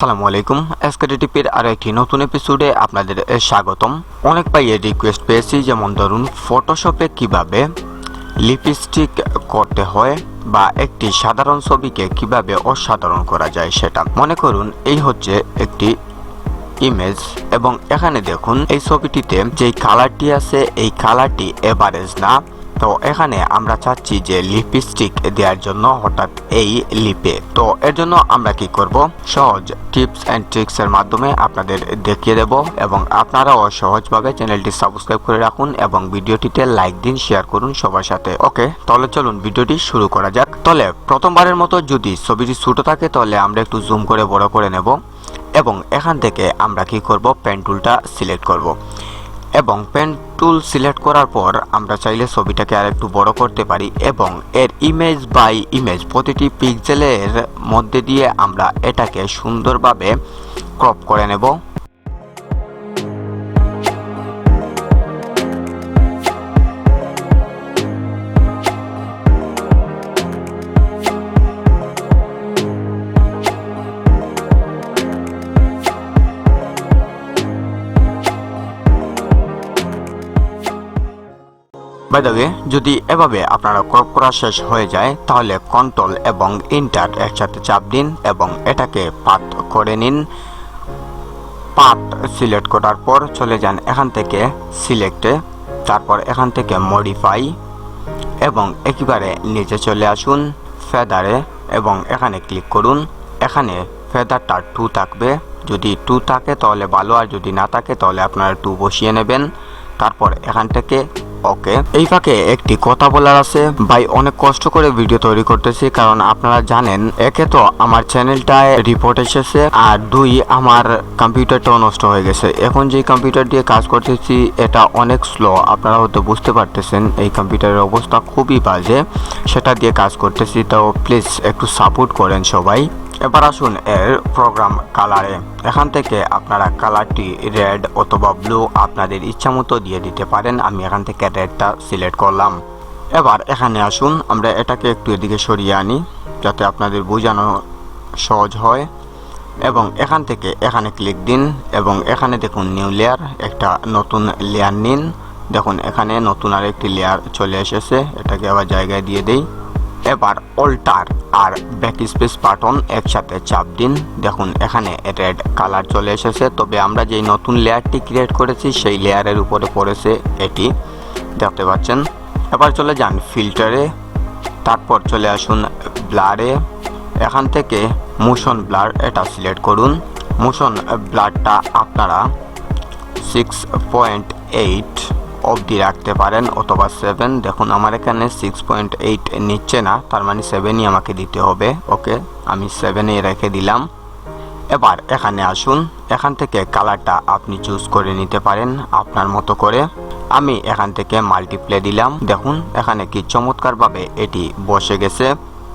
আসসালামু আলাইকুম। এসকেটিপির আরো একটি নতুন এপিসোডে আপনাদের স্বাগতম। অনেক ভাইয়ের রিকোয়েস্ট পেয়েছি, যেমন ধরুন ফটোশপে কিভাবে লিপস্টিক করতে হয় বা একটি সাধারণ ছবিকে কিভাবে অসাধারণ করা যায় সেটা। মনে করুন এই হচ্ছে একটি ইমেজ এবং এখানে দেখুন এই ছবিটিতে যেই কালারটি আছে এই কালারটি এভারেজ না। তো এখানে আমরা চাচ্ছি যে লিপস্টিক দেওয়ার জন্য হঠাৎ এই লিপে। তো এর জন্য আমরা কি করব, সহজ টিপস এন্ড ট্রিক্স এর মাধ্যমে আপনাদের দেখিয়ে দেব এবং আপনারাও সহজভাবে চ্যানেলটি সাবস্ক্রাইব করে রাখুন এবং ভিডিওটিতে লাইক দিন, শেয়ার করুন সবার সাথে। ওকে, তাহলে চলুন ভিডিওটি শুরু করা যাক। তাহলে প্রথমবারের মতো যদি ছবিটি ছোট থাকে তাহলে আমরা একটু জুম করে বড় করে নেব এবং এখান থেকে আমরা কি করব, পেন টুলটা সিলেক্ট করব এবং পেন টুল সিলেক্ট করার পর আমরা চাইলে ছবিটাকে আর একটু বড় করতে পারি এবং এর ইমেজ বাই ইমেজ প্রতিটি পিক্সেলের মধ্যে দিয়ে আমরা এটাকে সুন্দরভাবে ক্রপ করে নেব। বাই দ্য ওয়ে, যদি এভাবে আপনারা ক্রপ করা শেষ হয়ে যায় তাহলে কন্ট্রোল এবং এন্টার একসাথে চাপ দিন এবং এটাকে পাথ করে নিন। পাথ সিলেক্ট করার পর চলে যান এখান থেকে সিলেক্টে, তারপর এখান থেকে মডিফাই এবং একেবারে নিচে চলে আসুন ফেদারে এবং এখানে ক্লিক করুন। এখানে ফেদারটা 2 থাকবে, যদি 2 থাকে তাহলে ভালো, আর যদি না থাকে তাহলে আপনারা 2 বসিয়ে নেবেন। তারপর এখান থেকে ওকে। এই ফাঁকে একটি কথা বলার আছে ভাই, অনেক কষ্ট করে ভিডিও তৈরি করতেছি, কারণ আপনারা জানেন একে তো আমার চ্যানেলটায় রিপোর্ট এসেছে আর 2 আমার কম্পিউটারটাও নষ্ট হয়ে গেছে। এখন যে কম্পিউটার দিয়ে কাজ করতেছি এটা অনেক স্লো, আপনারা হয়তো বুঝতে পারতেছেন এই কম্পিউটারের অবস্থা খুবই বাজে, সেটা দিয়ে কাজ করতেছি। তো প্লিজ একটু সাপোর্ট করেন সবাই। এবার আসুন এর প্রোগ্রাম কালারে। এখান থেকে আপনারা কালারটি রেড অথবা ব্লু আপনাদের ইচ্ছা মতো দিয়ে দিতে পারেন। আমি এখান থেকে রেডটা সিলেক্ট করলাম। এবার এখানে আসুন আমরা এটাকে একটু এদিকে সরিয়ে আনি যাতে আপনাদের বোঝানো সহজ হয় এবং এখান থেকে এখানে ক্লিক দিন এবং এখানে দেখুন নিউ লেয়ার, একটা নতুন লেয়ার নিন। দেখুন এখানে নতুন আর একটি লেয়ার চলে এসেছে, এটাকে আবার জায়গায় দিয়ে দেই। এবার অল্টার আর ব্যাক স্পেস বাটন একসাথে চাপ দিন। দেখুন এখানে রেড কালার চলে এসেছে, তবে আমরা যেই নতুন লেয়ারটি ক্রিয়েট করেছি সেই লেয়ারের উপরে পড়েছে এটি, দেখতে পাচ্ছেন। এবার চলে যান ফিল্টারে, তারপর চলে আসুন ব্লারে। এখান থেকে মোশন ব্লার এটা সিলেক্ট করুন। মোশন ব্লারটা আপনারা 6.8 অবধি রাখতে পারেন অথবা 7। দেখুন আমার এখানে 6.8 নিচ্ছে না, তার মানে 7ই আমাকে দিতে হবে। ওকে, আমি 7-এ রেখে দিলাম। এবার এখানে আসুন, এখান থেকে কালারটা আপনি চুজ করে নিতে পারেন আপনার মতো করে। আমি এখান থেকে মাল্টিপ্লে দিলাম। দেখুন এখানে কি চমৎকারভাবে এটি বসে গেছে।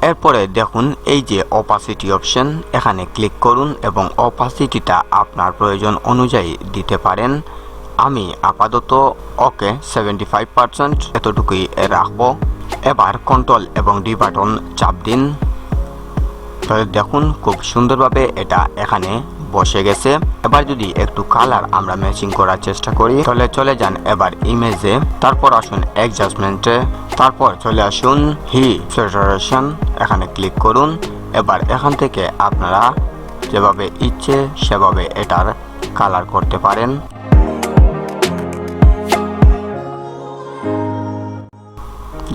এরপরে দেখুন এই যে অপাসিটি অপশন, এখানে ক্লিক করুন এবং অপাসিটিটা আপনার প্রয়োজন অনুযায়ী দিতে পারেন। আমি আপাতত ওকে 75% এতটুকুই রাখবো। এবার কন্ট্রোল এবং ডি বাটন চাপ দিন। তাহলে দেখুন খুব সুন্দরভাবে এটা এখানে বসে গেছে। এবার যদি একটু কালার আমরা ম্যাচিং করার চেষ্টা করি তাহলে চলে যান এবার ইমেজে, তারপর আসুন অ্যাডজাস্টমেন্টে, তারপর চলে আসুন স্যাচুরেশন, এখানে ক্লিক করুন। এবার এখান থেকে আপনারা যেভাবে ইচ্ছে সেভাবে এটার কালার করতে পারেন।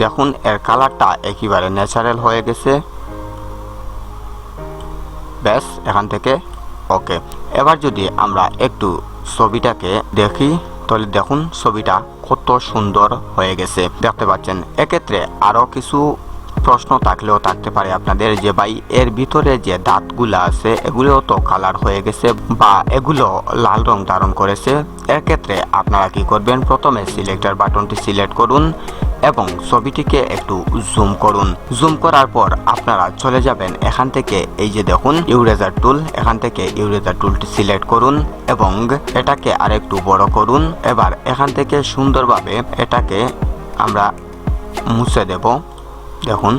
দেখুন এর কালারটা একেবারে ন্যাচারাল হয়ে গেছে। ব্যাস, এখান থেকে ওকে। এবার যদি আমরা একটু ছবিটাকে দেখি তাহলে দেখুন ছবিটা কত সুন্দর হয়ে গেছে, দেখতে পাচ্ছেন। এক্ষেত্রে আরও কিছু প্রশ্ন থাকলেও থাকতে পারে আপনাদের, যে ভাই এর ভিতরে যে দাঁতগুলো আছে এগুলোও তো কালার হয়ে গেছে বা এগুলো লাল রং ধারণ করেছে। এর ক্ষেত্রে আপনারা কি করবেন, প্রথমে সিলেক্টর বাটনটি সিলেক্ট করুন এবং ছবিটিকে একটু জুম করুন। জুম করার পর আপনারা চলে যাবেন এখান থেকে এই যে দেখুন ইরেজার টুল, এখান থেকে ইরেজার টুলটি সিলেক্ট করুন এবং এটাকে আরেকটু বড় করুন। এবার এখান থেকে সুন্দরভাবে এটাকে আমরা মুছে দেব। দেখুন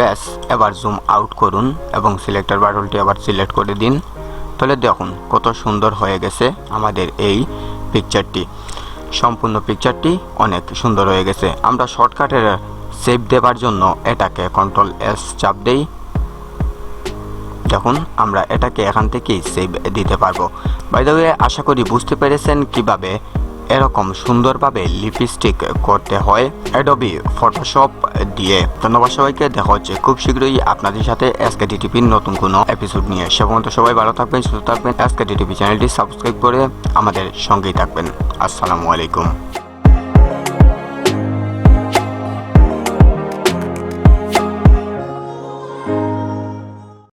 ব্যাস, এবার জুম আউট করুন এবং সিলেক্টর বাটনটি আবার সিলেক্ট করে দিন। তাহলে দেখুন কত সুন্দর হয়ে গেছে আমাদের এই পিকচারটি। সম্পূর্ণ পিকচারটি অনেক সুন্দর হয়ে গেছে। আমরা শর্টকাটের সেভ দেবার জন্য এটাকে Ctrl+S চাপ দেই। দেখুন আমরা এটাকে এখান থেকেই সেভ দিতে পারবো। বাই দ্য ওয়ে, আশা করি বুঝতে পেরেছেন কিভাবে এরকম সুন্দরভাবে লিপস্টিক করতে হয় অ্যাডোবি ফটোশপ দিয়ে। ধন্যবাদ সবাইকে, দেখা হচ্ছে খুব শীঘ্রই আপনাদের সাথে SKTTPর নতুন কোনো এপিসোড নিয়ে। সে পর্যন্ত সবাই ভালো থাকবেন, সুস্থ থাকবেন। SKTTP চ্যানেলটি সাবস্ক্রাইব করে আমাদের সঙ্গেই থাকবেন। আসসালামু আলাইকুম।